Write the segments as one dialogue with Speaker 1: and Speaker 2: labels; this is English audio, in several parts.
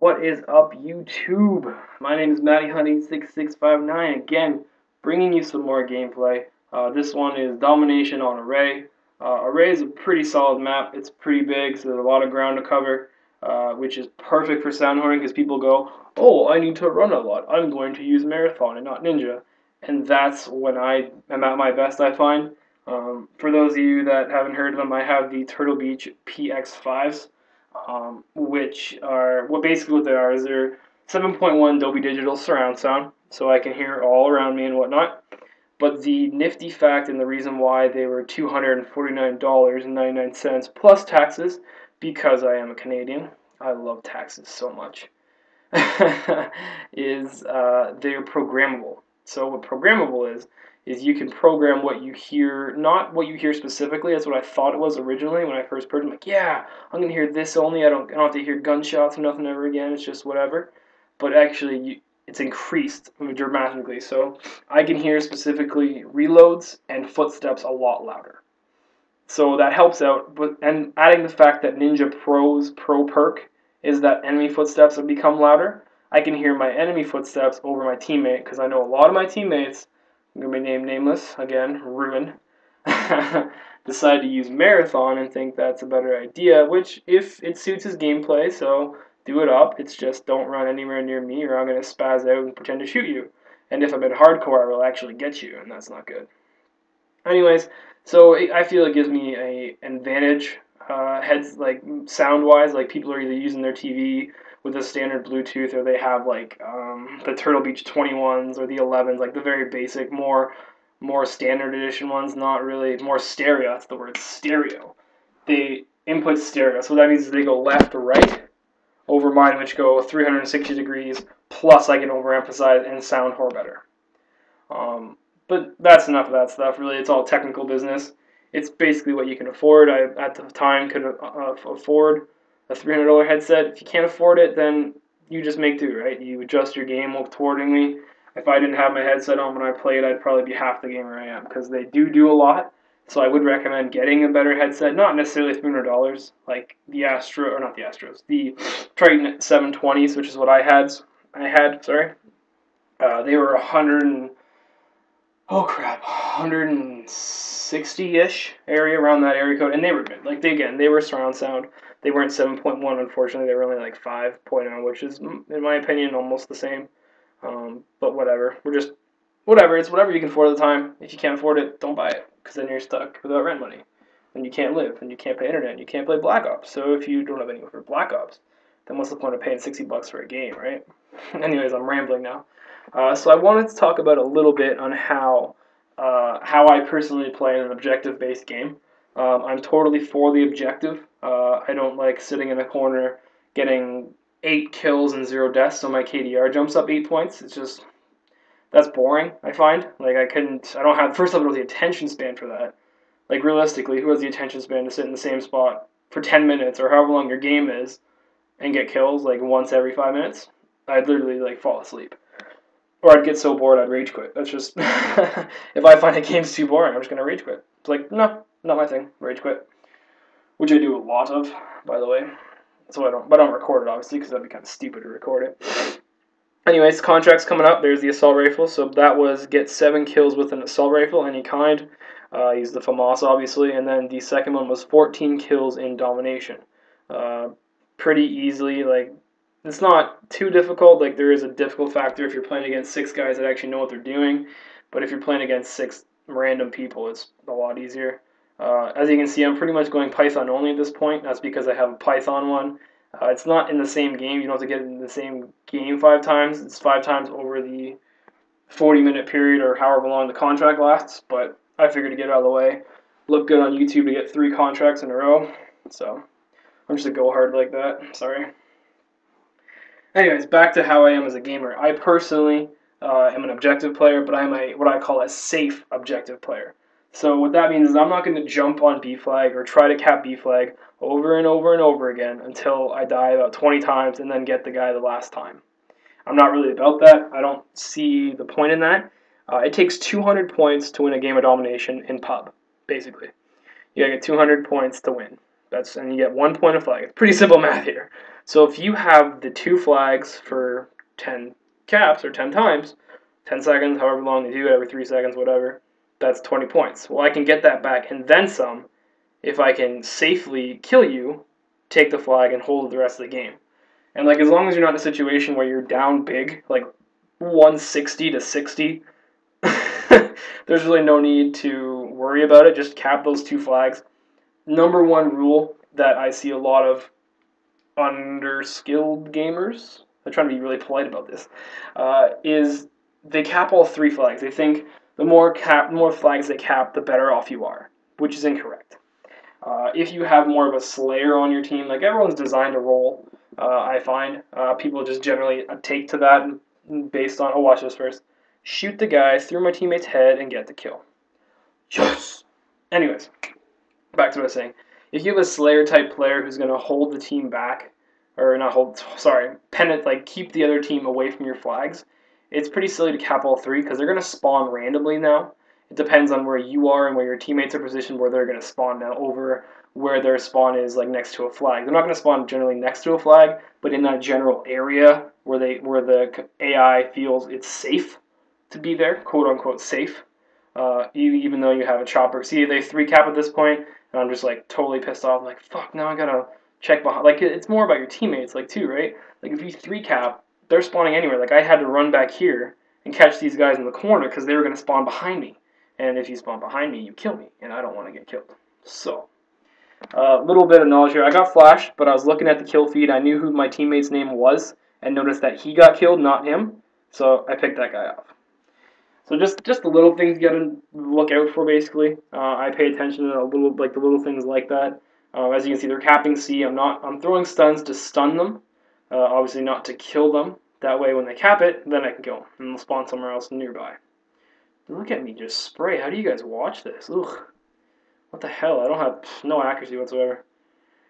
Speaker 1: What is up, YouTube? My name is MattyHunting6659, again, bringing you some more gameplay. This one is Domination on Array. Array is a pretty solid map. It's pretty big, so there's a lot of ground to cover, which is perfect for Soundhorning because people go, oh, I need to run a lot. I'm going to use Marathon and not Ninja. And that's when I am at my best, I find. For those of you that haven't heard of them, I have the Turtle Beach PX5s. Which are basically what they are is they're 7.1 Dolby Digital surround sound, so I can hear all around me and whatnot. But the nifty fact and the reason why they were $249.99 plus taxes, because I am a Canadian, I love taxes so much, is they're programmable. So what programmable is you can program what you hear, not what you hear specifically. That's what I thought it was originally when I first heard it. I'm like, yeah, I'm gonna hear this only. I don't have to hear gunshots or nothing ever again. It's just whatever. But actually, it's increased dramatically. So I can hear specifically reloads and footsteps a lot louder. So that helps out. And adding the fact that Ninja Pro's pro perk is that enemy footsteps have become louder. I can hear my enemy footsteps over my teammate because I know a lot of my teammates, I'm going to be named nameless, again, Ruin, decide to use Marathon and think that's a better idea, which if it suits his gameplay, so do it up. It's just don't run anywhere near me or I'm going to spaz out and pretend to shoot you. And if I'm in hardcore, I will actually get you, and that's not good. Anyways, so I feel it gives me an advantage, heads like sound wise. Like people are either using their TV with a standard Bluetooth, or they have like the Turtle Beach 21s or the 11s, like the very basic, more standard edition ones. Not really more stereo. That's the word, stereo. They input stereo, so that means they go left or right. Over mine, which go 360 degrees. Plus, I can overemphasize and sound whore better. But that's enough of that stuff, really. It's all technical business. It's basically what you can afford. I, at the time, could afford a $300 headset. If you can't afford it, then you just make do, right? You adjust your game accordingly. If I didn't have my headset on when I played, I'd probably be half the gamer I am, because they do a lot. So I would recommend getting a better headset, not necessarily $300, like the Astro, or not the Astros, the Triton 720s, which is what I had. They were 160-ish area, around that area code, and they were good. Like, they were surround sound. They weren't 7.1, unfortunately. They were only like 5.0, which is, in my opinion, almost the same. But whatever. Whatever. It's whatever you can afford at the time. If you can't afford it, don't buy it, because then you're stuck without rent money. And you can't live, and you can't pay internet, and you can't play Black Ops. So if you don't have anyone for Black Ops, then what's the point of paying $60 for a game, right? Anyways, I'm rambling now. So I wanted to talk about a little bit on how I personally play in an objective-based game. I'm totally for the objective. I don't like sitting in a corner getting 8 kills and 0 deaths, so my KDR jumps up 8 points. It's just, that's boring, I find. Like, I don't have, first off, I don't have the attention span for that. Like, realistically, who has the attention span to sit in the same spot for 10 minutes or however long your game is and get kills, like, once every 5 minutes? I'd literally, like, fall asleep. Or I'd get so bored I'd rage quit. That's just, if I find a game's too boring, I'm just going to rage quit. It's like, no, not my thing, rage quit. Which I do a lot of, by the way. So I don't record it, obviously, because that'd be kind of stupid to record it. Anyways, contracts coming up. There's the assault rifle. So that was get 7 kills with an assault rifle, any kind. Use the FAMAS, obviously. And then the second one was 14 kills in domination. Pretty easily, like, it's not too difficult. Like, there is a difficult factor if you're playing against 6 guys that actually know what they're doing. But if you're playing against 6 random people, it's a lot easier. As you can see, I'm pretty much going Python only at this point. That's because I have a Python one. It's not in the same game. You don't have to get it in the same game 5 times. It's 5 times over the 40-minute period or however long the contract lasts. But I figured to get it out of the way. Look good on YouTube to get 3 contracts in a row. So I'm just a go hard like that. Sorry. Anyways, back to how I am as a gamer. I personally am an objective player, but I'm what I call a safe objective player. So what that means is I'm not going to jump on B flag or try to cap B flag over and over and over again until I die about 20 times and then get the guy the last time. I'm not really about that. I don't see the point in that. It takes 200 points to win a game of domination in pub, basically. You gotta get 200 points to win. And you get 1 point of flag. It's pretty simple math here. So if you have the 2 flags for 10 caps or 10 times, 10 seconds, however long they do it, every 3 seconds, whatever, that's 20 points. Well, I can get that back and then some if I can safely kill you, take the flag, and hold it the rest of the game. And like as long as you're not in a situation where you're down big, like 160 to 60, there's really no need to worry about it. Just cap those 2 flags. Number one rule that I see a lot of underskilled gamers, I'm trying to be really polite about this, is they cap all 3 flags. They think the more flags they cap, the better off you are, which is incorrect. If you have more of a Slayer on your team, like everyone's designed to roll, I find people just generally take to that based on, oh, watch this first. Shoot the guy through my teammate's head and get the kill. Yes! Anyways, back to what I was saying. If you have a Slayer type player who's going to hold the team back, or not hold, sorry, pennant, like keep the other team away from your flags, it's pretty silly to cap all 3 because they're going to spawn randomly now. It depends on where you are and where your teammates are positioned where they're going to spawn now over where their spawn is like next to a flag. They're not going to spawn generally next to a flag, but in that general area where the AI feels it's safe to be there, quote unquote safe. Even though you have a chopper. See, they 3 cap at this point, and I'm just like totally pissed off. I'm like, fuck, now I gotta check behind. Like, it's more about your teammates, like, too, right? Like, if you 3 cap, they're spawning anywhere. Like, I had to run back here and catch these guys in the corner because they were gonna spawn behind me. And if you spawn behind me, you kill me, and I don't want to get killed. So, little bit of knowledge here. I got flashed, but I was looking at the kill feed. I knew who my teammate's name was, and noticed that he got killed, not him. So I picked that guy off. So just the little things you gotta look out for. Basically, I pay attention to the little things like that. As you can see, they're capping C. I'm throwing stuns to stun them. Obviously not to kill them. That way, when they cap it, then I can kill them and they'll spawn somewhere else nearby. Look at me just spray. How do you guys watch this? Ugh. What the hell? I don't have no accuracy whatsoever.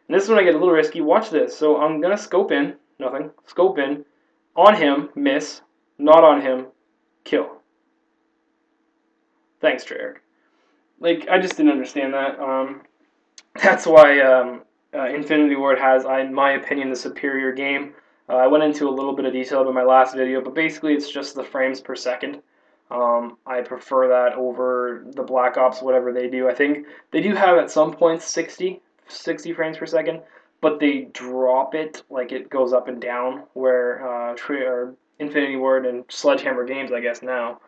Speaker 1: And this is when I get a little risky. Watch this. So I'm gonna scope in. Nothing. Scope in. On him, miss. Not on him, kill. Thanks, Treyarch. Like, I just didn't understand that. That's why Infinity Ward has, in my opinion, the superior game. I went into a little bit of detail in my last video, but basically it's just the frames per second. I prefer that over the Black Ops, whatever they do. I think they do have at some points 60 frames per second, but they drop it, like it goes up and down, where Infinity Ward and Sledgehammer Games, I guess now,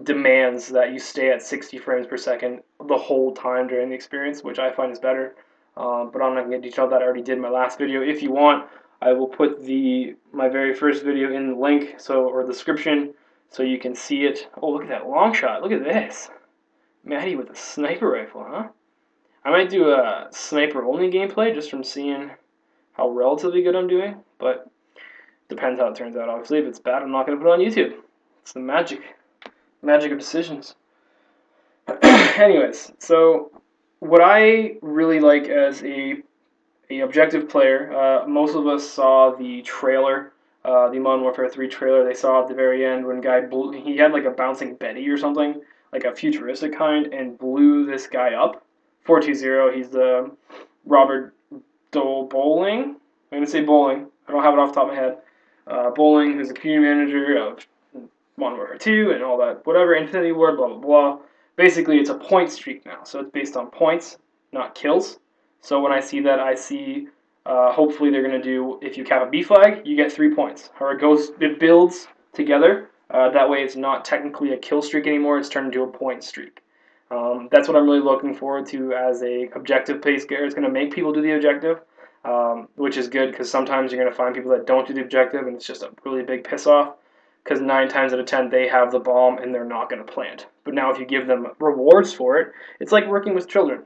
Speaker 1: demands that you stay at 60 frames per second the whole time during the experience, which I find is better. But I'm not going to get detailed that. I already did in my last video. If you want, I will put my very first video in the link, or the description, so you can see it. Oh, look at that long shot. Look at this. Maddie with a sniper rifle, huh? I might do a sniper-only gameplay just from seeing how relatively good I'm doing, but depends how it turns out. Obviously, if it's bad, I'm not going to put it on YouTube. It's the magic of decisions. Anyways, so what I really like as a objective player, most of us saw the trailer, the Modern Warfare 3 trailer. They saw at the very end when he had like a bouncing Betty or something, like a futuristic kind, and blew this guy up. 420, he's the Robert Bowling. I'm going to say Bowling. I don't have it off the top of my head. Bowling, who's the community manager of Modern Warfare 2 and all that, whatever, Infinity Ward, blah, blah, blah. Basically, it's a point streak now, so it's based on points, not kills. So when I see that, I see, hopefully they're going to do, if you cap a B flag, you get 3 points. Or it builds together. That way it's not technically a kill streak anymore, it's turned into a point streak. That's what I'm really looking forward to as a objective pace gear. It's going to make people do the objective, which is good, because sometimes you're going to find people that don't do the objective, and it's just a really big piss off. Because 9 times out of 10, they have the bomb and they're not going to plant. But now if you give them rewards for it, it's like working with children.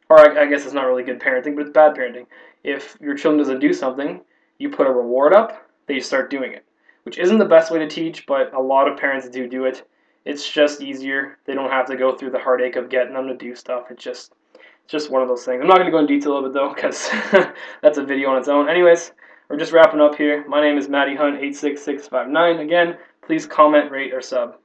Speaker 1: Or I guess it's not really good parenting, but it's bad parenting. If your children doesn't do something, you put a reward up, they start doing it. Which isn't the best way to teach, but a lot of parents do it. It's just easier. They don't have to go through the heartache of getting them to do stuff. It's just one of those things. I'm not going to go in detail of it, though, because that's a video on its own. Anyways, we're just wrapping up here. My name is Matty Hunt 86659. Again, please comment, rate, or sub.